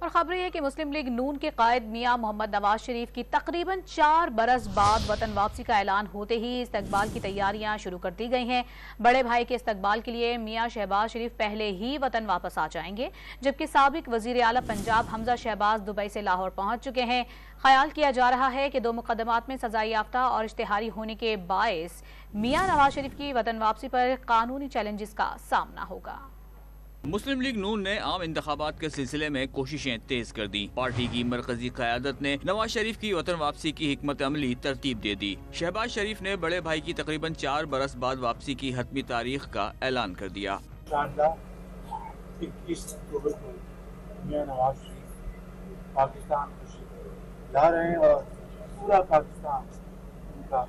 اور خبر یہ ہے کہ مسلم لیگ نون کے قائد میاں محمد نواز شریف کی تقریباً 4 برس بعد وطن واپسی کا اعلان ہوتے ہی استقبال کی تیاریاں شروع کر دی گئی ہیں۔ بڑے بھائی کے استقبال کے لیے میاں شہباز شریف پہلے ہی وطن واپس آ جائیں گے، جبکہ سابق وزیر اعلیٰ پنجاب حمزہ شہباز دبئی سے لاہور پہنچ چکے ہیں۔ خیال کیا جا رہا ہے کہ 2 مقدمات میں سزا یافتہ اور اشتہاری ہونے کے باعث میاں نواز شریف کی وطن واپسی پر قانونی چیلنجز کا سامنا ہوگا۔ مسلم لیگ نون نے عام انتخابات کے سلسلے میں کوششیں تیز کر دیں۔ پارٹی کی مرکزی قیادت نے نواز شریف کی وطن واپسی کی حکمت عملی ترتیب دے دی۔ شہباز شریف نے بڑے بھائی کی تقریباً 4 برس بعد واپسی کی حتمی تاریخ کا اعلان کر دیا۔ 21 اکتوبر کو میاں نواز شریف پاکستان تشریف لا رہے ہیں اور پورا پاکستان ان کا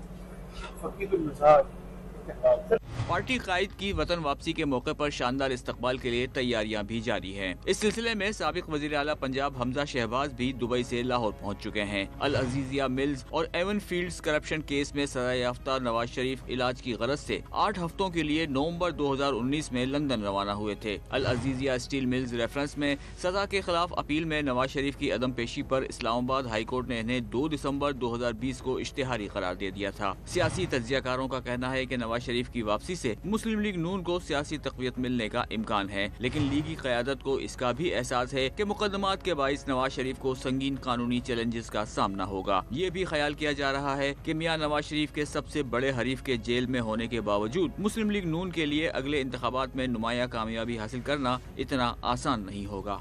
فقید المزاج استقبال۔ پارٹی قائد کی وطن واپسی کے موقع پر شاندار استقبال کے لیے تیاریاں بھی جاری ہیں۔ اس سلسلے میں سابق وزیر اعلیٰ پنجاب حمزہ شہباز بھی دبئی سے لاہور پہنچ چکے ہیں۔ العزیزیہ ملز اور ایون فیلڈز کرپشن کیس میں سزا یافتہ نواز شریف علاج کی غرض سے 8 ہفتوں کے لیے نومبر 2019 میں لندن روانہ ہوئے تھے۔ العزیزیہ اسٹیل ملز ریفرنس میں سزا کے خلاف اپیل میں نواز شریف کی عدم پیشی پر اسلام آباد ہائی کورٹ نے انہیں 2 دسمبر 2020 کو اشتہاری قرار دے دیا تھا۔ سیاسی تجزیہ کاروں کا کہنا ہے کہ نواز شریف کی واپسی سے مسلم لیگ نون کو سیاسی تقویت ملنے کا امکان ہے، لیکن لیگی قیادت کو اس کا بھی احساس ہے کہ مقدمات کے باعث نواز شریف کو سنگین قانونی چیلنجز کا سامنا ہوگا۔ یہ بھی خیال کیا جا رہا ہے کہ میاں نواز شریف کے سب سے بڑے حریف کے جیل میں ہونے کے باوجود مسلم لیگ نون کے لیے اگلے انتخابات میں نمایاں کامیابی حاصل کرنا اتنا آسان نہیں ہوگا۔